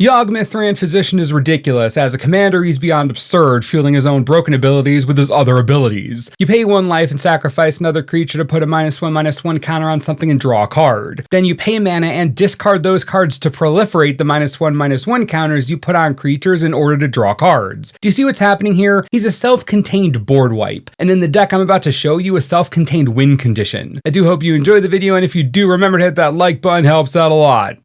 Yawgmoth Thran Physician is ridiculous. As a commander, he's beyond absurd, fueling his own broken abilities with his other abilities. You pay 1 life and sacrifice another creature to put a -1/-1 counter on something and draw a card. Then you pay mana and discard those cards to proliferate the -1/-1 counters you put on creatures in order to draw cards. Do you see what's happening here? He's a self-contained board wipe. And in the deck I'm about to show you, a self-contained win condition. I do hope you enjoyed the video, and if you do, remember to hit that like button, helps out a lot.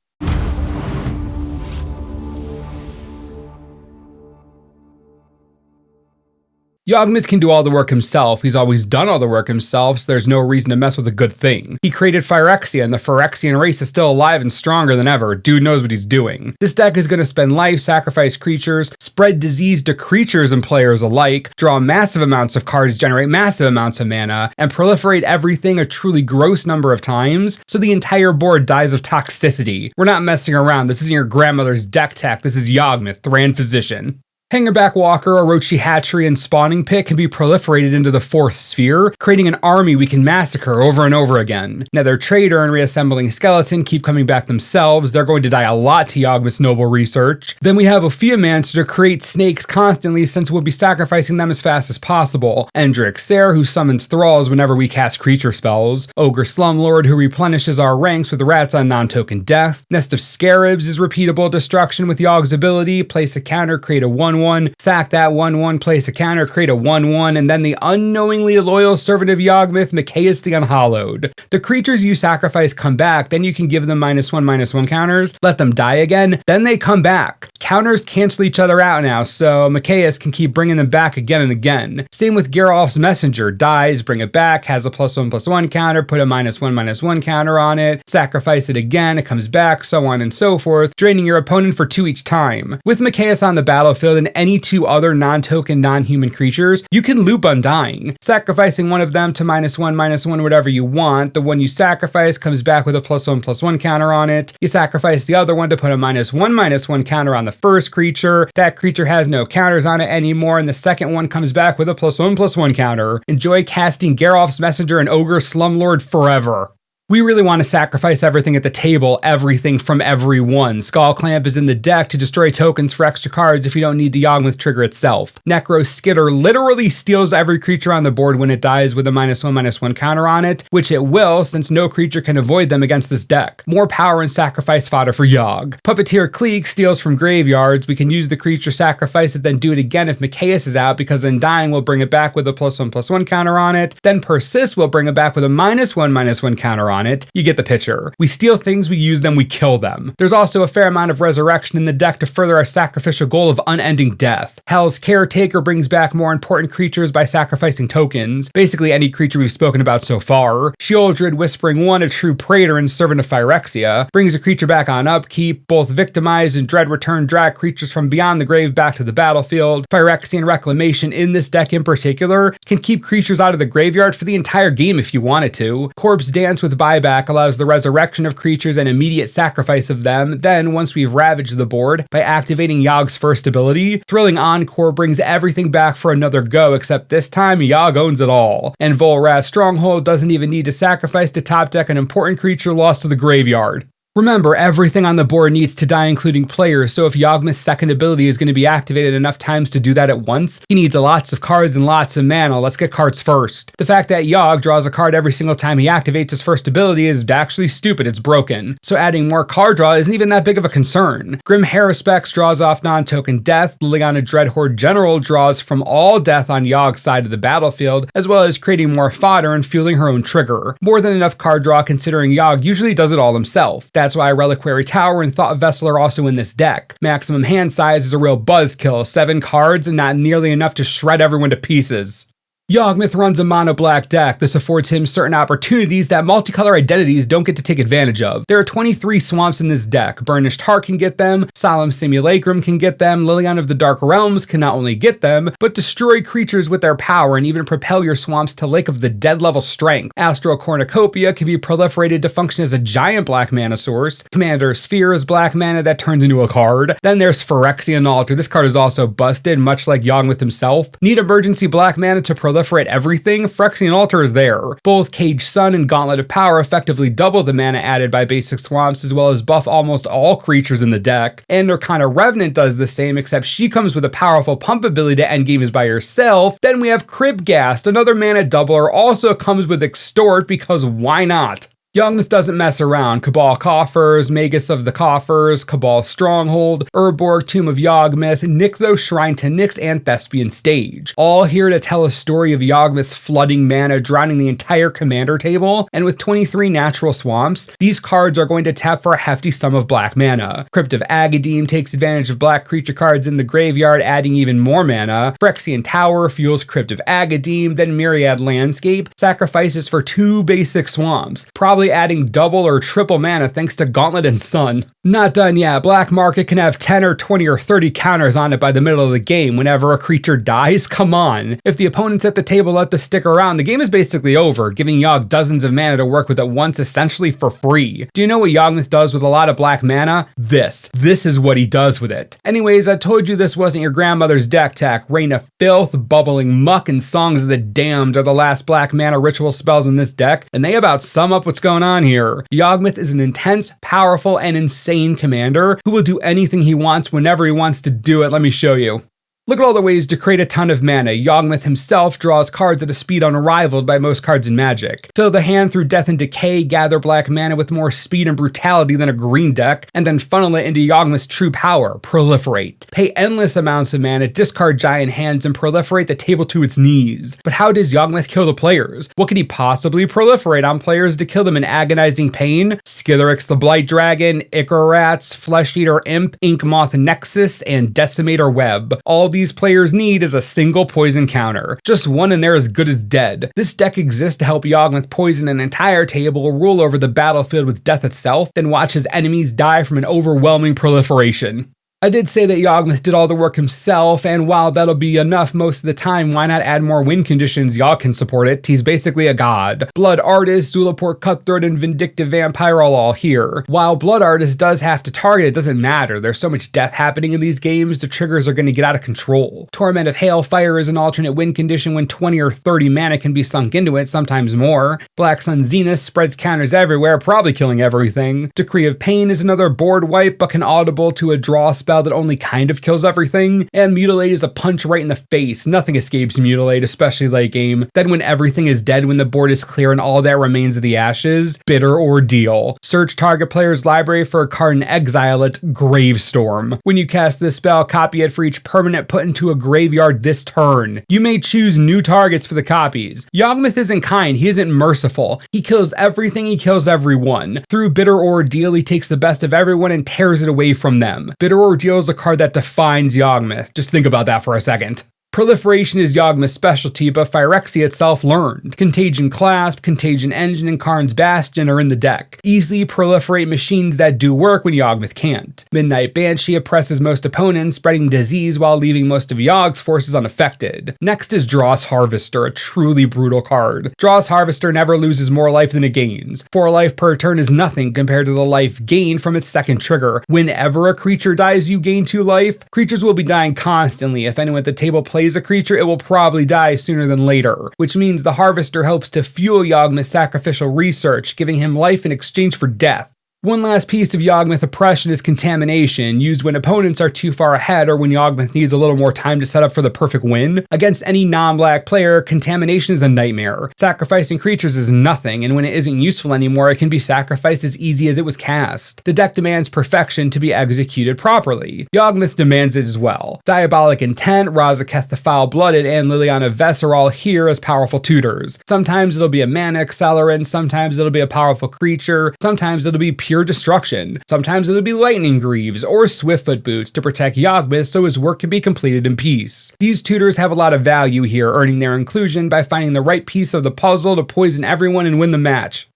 Yawgmoth can do all the work himself. He's always done all the work himself, so there's no reason to mess with a good thing. He created Phyrexia, and the Phyrexian race is still alive and stronger than ever. Dude knows what he's doing. This deck is going to spend life, sacrifice creatures, spread disease to creatures and players alike, draw massive amounts of cards, generate massive amounts of mana, and proliferate everything a truly gross number of times, so the entire board dies of toxicity. We're not messing around. This isn't your grandmother's deck tech. This is Yawgmoth, Thran Physician. Hangerback Walker, Orochi Hatchery, and Spawning Pit can be proliferated into the 4th sphere, creating an army we can massacre over and over again. Nether Trader and Reassembling Skeleton keep coming back themselves. They're going to die a lot to Yawgmoth's noble research. Then we have Ophiomancer to create snakes constantly, since we'll be sacrificing them as fast as possible. Endrick Ser, who summons thralls whenever we cast creature spells. Ogre Slumlord, who replenishes our ranks with rats on non-token death. Nest of Scarabs is repeatable destruction with Yawg's ability. Place a counter, create a 1/1, sack that 1/1, place a counter, create a 1/1, and then the unknowingly loyal servant of Yawgmoth, Mikaeus the Unhallowed. The creatures you sacrifice come back, then you can give them -1/-1 counters, let them die again, then they come back. Counters cancel each other out now, so Mikaeus can keep bringing them back again and again. Same with Geralf's Messenger, dies, bring it back, has a +1/+1 counter, put a -1/-1 counter on it, sacrifice it again, it comes back, so on and so forth, draining your opponent for 2 each time. With Mikaeus on the battlefield and any 2 other non-token, non-human creatures, you can loop Undying, sacrificing one of them to -1/-1 whatever you want. The one you sacrifice comes back with a +1/+1 counter on it. You sacrifice the other one to put a -1/-1 counter on the first creature. That creature has no counters on it anymore, and the second one comes back with a +1/+1 counter. Enjoy casting Geralf's Messenger and Ogre Slumlord forever. We really want to sacrifice everything at the table, everything from everyone. Skull Clamp is in the deck to destroy tokens for extra cards if you don't need the Yawgmoth trigger itself. Necro Skitter literally steals every creature on the board when it dies with a -1/-1 counter on it, which it will, since no creature can avoid them against this deck. More power and sacrifice fodder for Yawg. Puppeteer Cleek steals from graveyards. We can use the creature, sacrifice it, then do it again if Mikaeus is out, because Undying will bring it back with a +1/+1 counter on it. Then Persist will bring it back with a -1/-1 counter on it. You get the picture. We steal things, we use them, we kill them. There's also a fair amount of resurrection in the deck to further our sacrificial goal of unending death. Hell's Caretaker brings back more important creatures by sacrificing tokens, basically any creature we've spoken about so far. Sheoldred Whispering One, a true praetor and servant of Phyrexia, brings a creature back on upkeep. Both Victimize and Dread Return drag creatures from beyond the grave back to the battlefield. Phyrexian Reclamation in this deck in particular can keep creatures out of the graveyard for the entire game if you wanted to. Corpse Dance with Buyback allows the resurrection of creatures and immediate sacrifice of them. Then, once we've ravaged the board, by activating Yawg's first ability, Thrilling Encore brings everything back for another go, except this time Yawg owns it all. And Volrath's Stronghold doesn't even need to sacrifice to top deck an important creature lost to the graveyard. Remember, everything on the board needs to die, including players, so if Yawgmoth's second ability is going to be activated enough times to do that at once, he needs lots of cards and lots of mana. Let's get cards first. The fact that Yawg draws a card every single time he activates his first ability is actually stupid, it's broken. So adding more card draw isn't even that big of a concern. Grim Haruspex draws off non-token death, Liliana Dreadhorde General draws from all death on Yawg's side of the battlefield, as well as creating more fodder and fueling her own trigger. More than enough card draw considering Yawg usually does it all himself. That's why Reliquary Tower and Thought Vessel are also in this deck. Maximum hand size is a real buzzkill, 7 cards and not nearly enough to shred everyone to pieces. Yawgmoth runs a mono-black deck. This affords him certain opportunities that multicolor identities don't get to take advantage of. There are 23 swamps in this deck. Burnished Heart can get them, Solemn Simulacrum can get them, Liliana of the Dark Realms can not only get them, but destroy creatures with their power and even propel your swamps to Lake of the Dead level strength. Astral Cornucopia can be proliferated to function as a giant black mana source. Commander Sphere is black mana that turns into a card. Then there's Phyrexian Altar. This card is also busted, much like Yawgmoth himself. Need emergency black mana to proliferate proliferate everything, Phyrexian Altar is there. Both Cage Sun and Gauntlet of Power effectively double the mana added by basic swamps, as well as buff almost all creatures in the deck. And Arcana Revenant does the same, except she comes with a powerful pump ability to end games by herself. Then we have Cribghast, another mana doubler, also comes with Extort, because why not? Yawgmoth doesn't mess around. Cabal Coffers, Magus of the Coffers, Cabal Stronghold, Urborg, Tomb of Yawgmoth, Nykthos, Shrine to Nyx, and Thespian Stage. All here to tell a story of Yawgmoth's flooding mana, drowning the entire commander table, and with 23 natural swamps, these cards are going to tap for a hefty sum of black mana. Crypt of Agadeem takes advantage of black creature cards in the graveyard, adding even more mana. Phyrexian Tower fuels Crypt of Agadeem, then Myriad Landscape sacrifices for 2 basic swamps, probably adding double or triple mana thanks to Gauntlet and Sun. Not done yet. Black Market can have 10 or 20 or 30 counters on it by the middle of the game whenever a creature dies. Come on. If the opponents at the table let this stick around, the game is basically over, giving Yawg dozens of mana to work with at once, essentially for free. Do you know what Yawgmoth does with a lot of black mana? This is what he does with it. Anyways, I told you this wasn't your grandmother's deck tech. Reign of Filth, Bubbling Muck, and Songs of the Damned are the last black mana ritual spells in this deck, and they about sum up what's going on here. Yawgmoth is an intense, powerful, and insane commander who will do anything he wants whenever he wants to do it. Let me show you. Look at all the ways to create a ton of mana. Yawgmoth himself draws cards at a speed unrivaled by most cards in Magic. Fill the hand through Death and Decay, gather black mana with more speed and brutality than a green deck, and then funnel it into Yawgmoth's true power, Proliferate. Pay endless amounts of mana, discard giant hands, and proliferate the table to its knees. But how does Yawgmoth kill the players? What could he possibly proliferate on players to kill them in agonizing pain? Skithiryx the Blight Dragon, Icarrats, Flesh Eater Imp, Inkmoth Nexus, and Decimator Web. All these players need is a single poison counter. Just one and they're as good as dead. This deck exists to help Yawgmoth poison an entire table, rule over the battlefield with death itself, then watch his enemies die from an overwhelming proliferation. I did say that Yawgmoth did all the work himself, and while that'll be enough most of the time, why not add more win conditions? Yawg can support it. He's basically a god. Blood Artist, Zulaport Cutthroat, and Vindictive Vampire are all here. While Blood Artist does have to target, it doesn't matter. There's so much death happening in these games, the triggers are going to get out of control. Torment of Hailfire is an alternate win condition when 20 or 30 mana can be sunk into it, sometimes more. Black Sun Zenith spreads counters everywhere, probably killing everything. Decree of Pain is another board wipe, but can audible to a draw spell that only kind of kills everything, and Mutilate is a punch right in the face. Nothing escapes Mutilate, especially late game. Then when everything is dead, when the board is clear and all that remains of the ashes, Bitter Ordeal. Search target player's library for a card and exile it, Gravestorm. When you cast this spell, copy it for each permanent put into a graveyard this turn. You may choose new targets for the copies. Yawgmoth isn't kind, he isn't merciful. He kills everything, he kills everyone. Through Bitter Ordeal, he takes the best of everyone and tears it away from them. Bitter Ordeal is a card that defines Yawgmoth. Just think about that for a second. Proliferation is Yawgmoth's specialty, but Phyrexia itself learned. Contagion Clasp, Contagion Engine, and Karn's Bastion are in the deck. Easily proliferate machines that do work when Yawgmoth can't. Midnight Banshee oppresses most opponents, spreading disease while leaving most of Yawg's forces unaffected. Next is Dross Harvester, a truly brutal card. Dross Harvester never loses more life than it gains. 4 life per turn is nothing compared to the life gained from its second trigger. Whenever a creature dies, you gain 2 life. Creatures will be dying constantly. If anyone at the table plays a creature, it will probably die sooner than later, which means the Harvester helps to fuel Yawgmoth's sacrificial research, giving him life in exchange for death. One last piece of Yawgmoth oppression is Contamination, used when opponents are too far ahead or when Yawgmoth needs a little more time to set up for the perfect win. Against any non-black player, Contamination is a nightmare. Sacrificing creatures is nothing, and when it isn't useful anymore, it can be sacrificed as easy as it was cast. The deck demands perfection to be executed properly. Yawgmoth demands it as well. Diabolic Intent, Razaketh the Foul-Blooded, and Liliana Vess are all here as powerful tutors. Sometimes it'll be a mana accelerant, sometimes it'll be a powerful creature, sometimes it'll be pure destruction. Sometimes it'll be Lightning Greaves or Swiftfoot Boots to protect Yawgmoth so his work can be completed in peace. These tutors have a lot of value here, earning their inclusion by finding the right piece of the puzzle to poison everyone and win the match.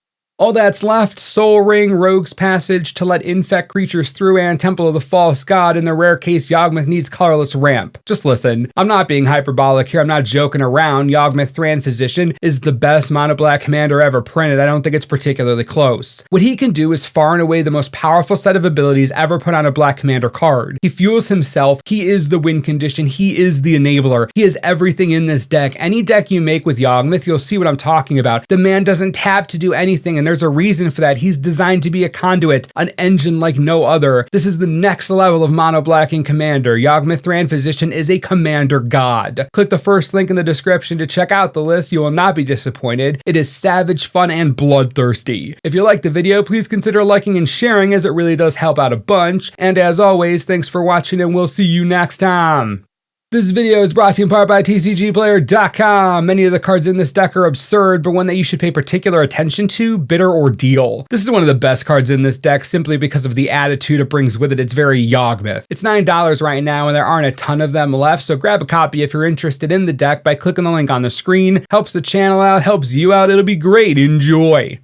All that's left, Soul Ring, Rogue's Passage to let infect creatures through, and Temple of the False God. In the rare case Yawgmoth needs Colorless Ramp. Just listen, I'm not being hyperbolic here, I'm not joking around. Yawgmoth Thran Physician is the best mono black commander ever printed. I don't think it's particularly close. What he can do is far and away the most powerful set of abilities ever put on a black commander card. He fuels himself, he is the win condition, he is the enabler, he is everything in this deck. Any deck you make with Yawgmoth, you'll see what I'm talking about. The man doesn't tap to do anything, and there's a reason for that. He's designed to be a conduit, an engine like no other. This is the next level of mono blacking commander. Yawgmoth Thran Physician is a commander god. Click the first link in the description to check out the list. You will not be disappointed. It is savage, fun, and bloodthirsty. If you liked the video, please consider liking and sharing, as it really does help out a bunch. And as always, thanks for watching, and we'll see you next time. This video is brought to you in part by TCGplayer.com. Many of the cards in this deck are absurd, but one that you should pay particular attention to, Bitter Ordeal. This is one of the best cards in this deck simply because of the attitude it brings with it. It's very Yawgmoth. It's $9 right now, and there aren't a ton of them left, so grab a copy if you're interested in the deck by clicking the link on the screen. Helps the channel out, helps you out, it'll be great. Enjoy!